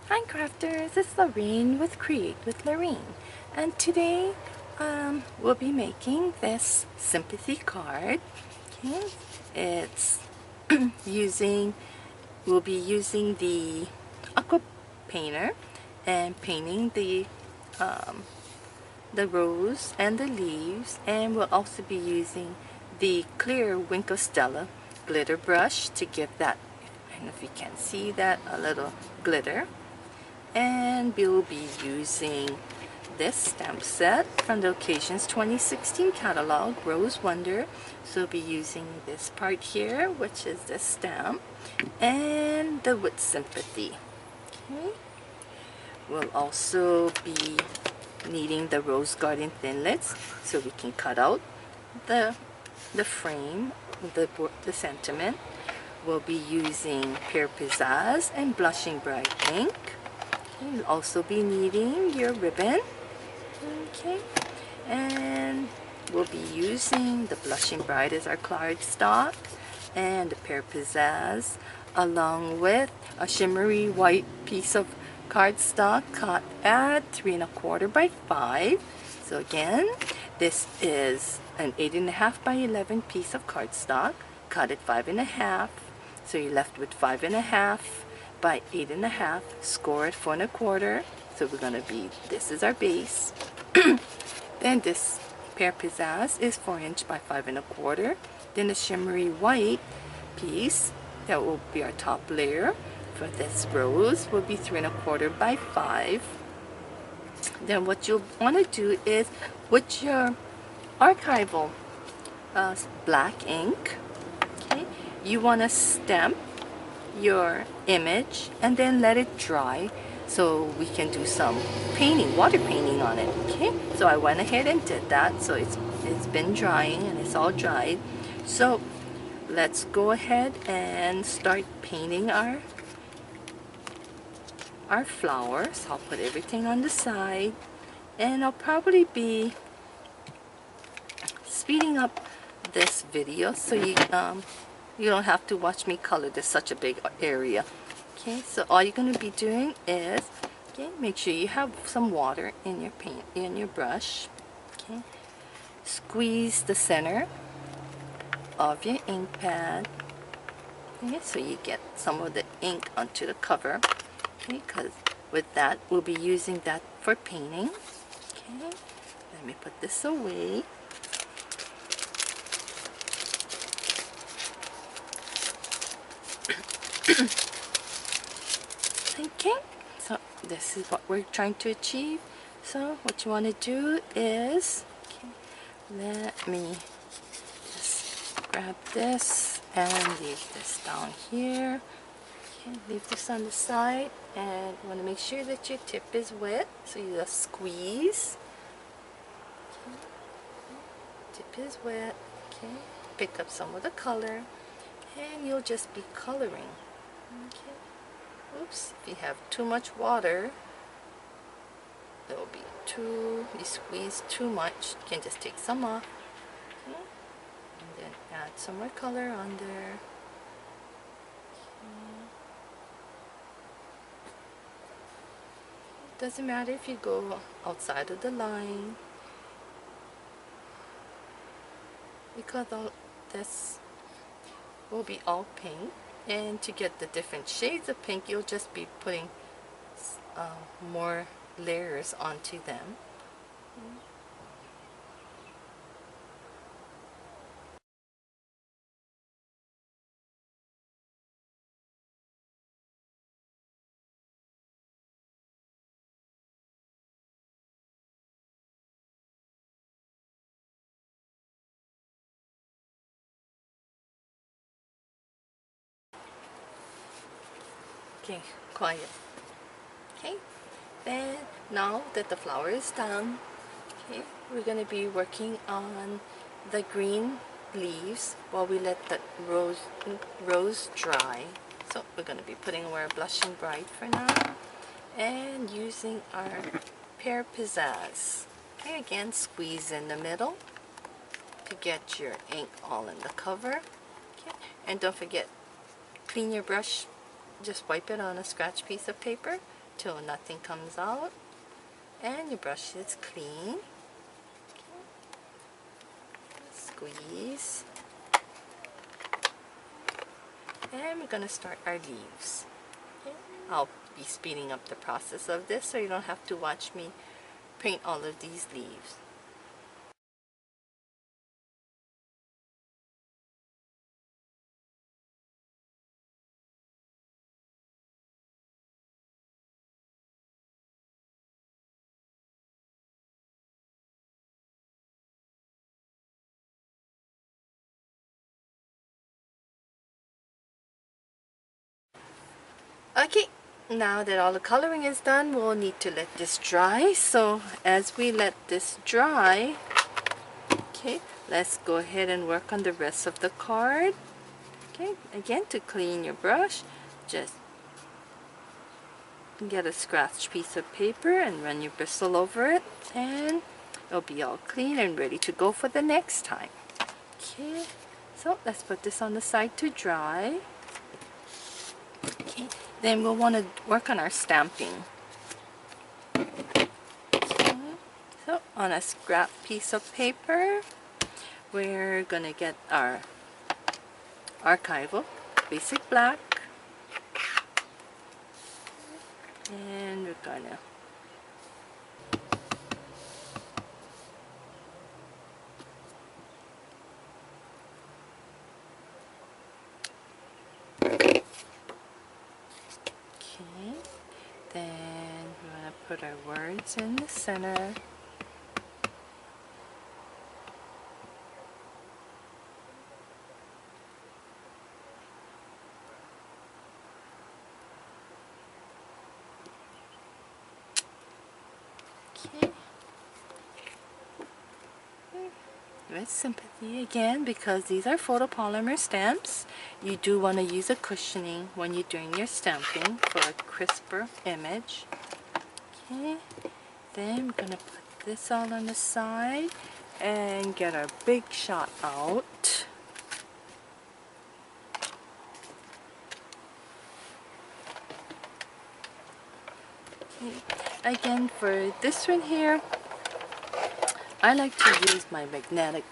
Hi crafters, it's Lorene with Create with Lorene, and today we'll be making this sympathy card. Okay, it's we'll be using the aqua painter and painting the rose and the leaves, and we'll also be using the clear Wink Stella glitter brush to give that, I don't know if you can see that, a little glitter. And we'll be using this stamp set from the Occasions 2016 catalog, Rose Wonder. So we'll be using this part here, which is this stamp, and the With Sympathy. Okay. We'll also be needing the Rose Garden Thinlits so we can cut out the frame, the sentiment. We'll be using Pear Pizzazz and Blushing Bright ink. You'll also be needing your ribbon, okay, and we'll be using the Blushing Bright as our cardstock and the Pear Pizzazz, along with a shimmery white piece of cardstock cut at 3 1/4 by 5. So again, this is an 8.5 by 11 piece of cardstock cut at 5.5. So you're left with 5.5 by 8.5, score at 4 1/4. So we're going to be, this is our base. Then this Pear Pizzazz is 4" by 5 1/4. Then the shimmery white piece, that will be our top layer for this rose, will be 3 1/4 by 5. Then what you'll want to do is, with your archival black ink, okay, you want to stamp your image and then let it dry so we can do some painting, water painting on it. Okay, so I went ahead and did that. So it's been drying and it's all dried. So let's go ahead and start painting our flowers. I'll put everything on the side, and I'll probably be speeding up this video so you don't have to watch me color this such a big area. Okay, so all you're going to be doing is, okay, make sure you have some water in your paint, in your brush. Okay, squeeze the center of your ink pad. Okay, so you get some of the ink onto the cover. Okay, because with that we'll be using that for painting. Okay, let me put this away. Okay, so this is what we're trying to achieve. So what you want to do is, okay, let me just grab this and leave this down here. Okay, leave this on the side, and you want to make sure that your tip is wet, so you just squeeze. Okay. Tip is wet. Okay, pick up some of the color, and you'll just be coloring. Okay. Oops, if you have too much water, it will be you squeeze too much, you can just take some off. Okay. And then add some more color on there. Okay. It doesn't matter if you go outside of the line, because all this will be all pink. And to get the different shades of pink, you'll just be putting more layers onto them. Okay, quiet. Okay, then now that the flower is done, okay, we're going to be working on the green leaves while we let the rose dry. So we're going to be putting our Blushing Bright for now and using our Pear Pizzazz. Okay, again, squeeze in the middle to get your ink all in the cover. Okay, and don't forget, clean your brush. Just wipe it on a scratch piece of paper till nothing comes out and your brush is clean. Squeeze. And we're going to start our leaves. Okay. I'll be speeding up the process of this so you don't have to watch me paint all of these leaves. Okay, now that all the coloring is done, we'll need to let this dry. So as we let this dry, okay, let's go ahead and work on the rest of the card. Okay, again, to clean your brush, just get a scratch piece of paper and run your bristle over it, and it'll be all clean and ready to go for the next time. Okay, so let's put this on the side to dry. Okay, then we'll want to work on our stamping. Okay, so on a scrap piece of paper, we're going to get our archival basic black, and we're going to then we're going to put our words in the center. Okay. With Sympathy again, because these are photopolymer stamps, you do want to use a cushioning when you're doing your stamping for a crisper image. Okay, then we're going to put this all on the side and get our big shot out. Okay. Again, for this one here, I like to use my magnetic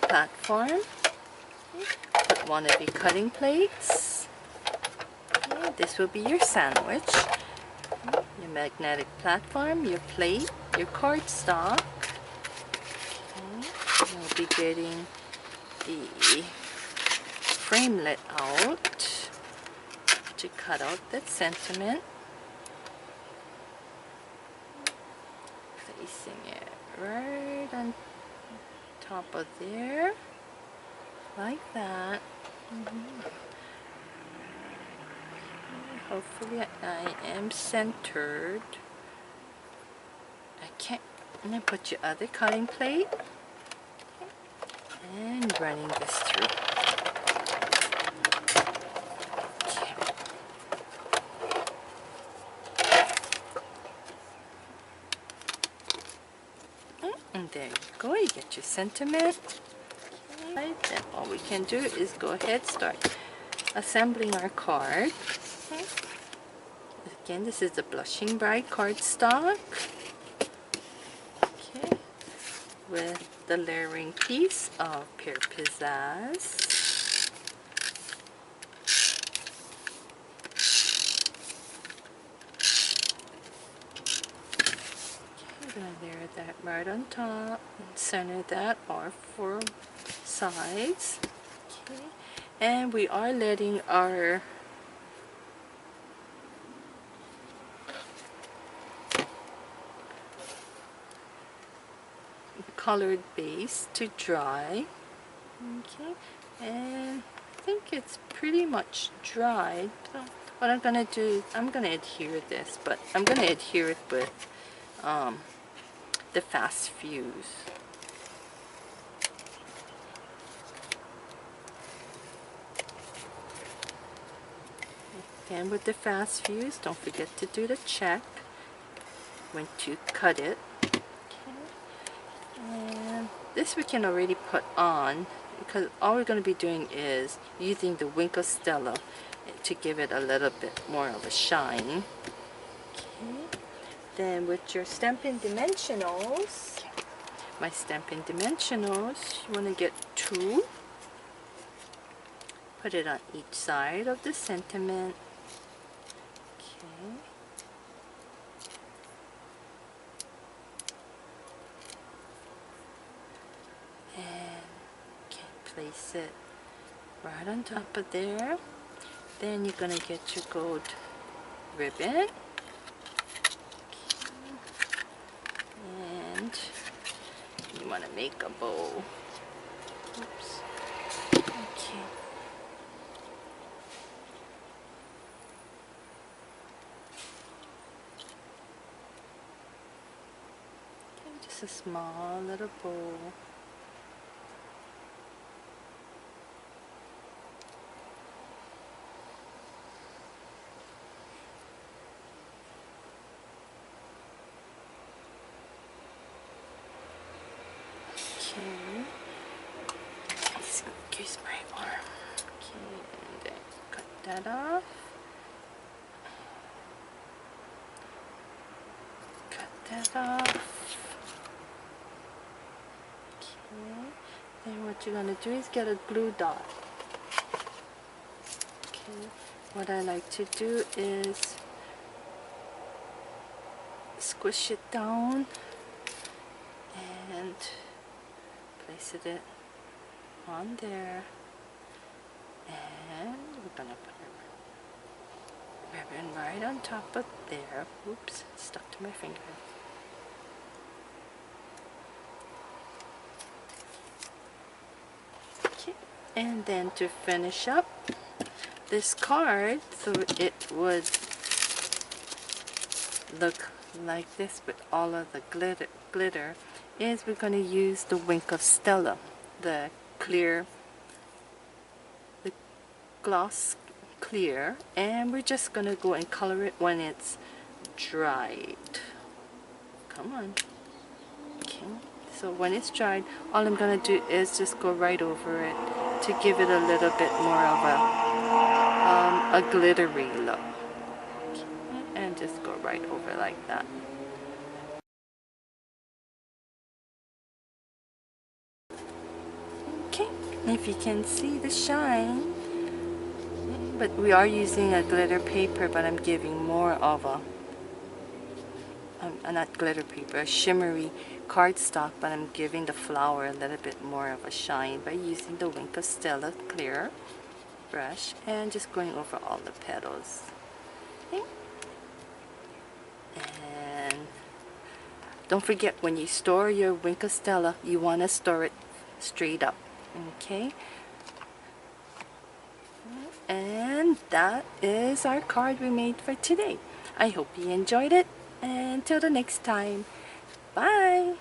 platform. Okay. Put one of your cutting plates. Okay. This will be your sandwich. Okay. Your magnetic platform, your plate, your cardstock. Okay. You'll be getting the framelit out to cut out that sentiment. Placing it right on top of there, like that. Hopefully I am centered. Okay, and then put your other cutting plate, and running this through. And there you go, you get your sentiment. Okay. Then all we can do is go ahead, start assembling our card. Okay. Again, this is the Blushing Bride cardstock. Okay. With the layering piece of Pear Pizzazz. I'm going to layer that right on top and center that or four sides. Okay. And we are letting our colored base to dry. Okay, and I think it's pretty much dried. So what I'm going to do is I'm going to adhere this, but I'm going to adhere it with the fast fuse. Again, with the fast fuse, don't forget to do the check when to cut it. And this we can already put on because all we're going to be doing is using the Winkle Stella to give it a little bit more of a shine. Okay. Then with your Stampin' Dimensionals, my Stampin' Dimensionals, you want to get 2. Put it on each side of the sentiment. Okay. And place it right on top of there. Then you're going to get your gold ribbon. And you want to make a bow. Oops. Okay. Just a small little bow. Okay. Excuse my arm. Okay, and then cut that off. Cut that off. Okay. Then what you're gonna do is get a glue dot. Okay. What I like to do is squish it down and place it on there, and we're gonna put a ribbon right on top of there. Oops, stuck to my finger. Okay, and then to finish up this card, so it would look like this with all of the glitter, is we're going to use the Wink of Stella, the gloss clear, and we're just going to go and color it when it's dried. Come on. Okay, so when it's dried, all I'm going to do is just go right over it to give it a little bit more of a glittery look. Okay, and just go right over like that. Okay, if you can see the shine, but we are using a glitter paper, but I'm giving more of a not glitter paper, a shimmery cardstock, but I'm giving the flower a little bit more of a shine by using the Wink of Stella clear brush and just going over all the petals. Okay. And don't forget, when you store your Wink of Stella, you want to store it straight up. Okay. And that is our card we made for today. I hope you enjoyed it, and until the next time, bye!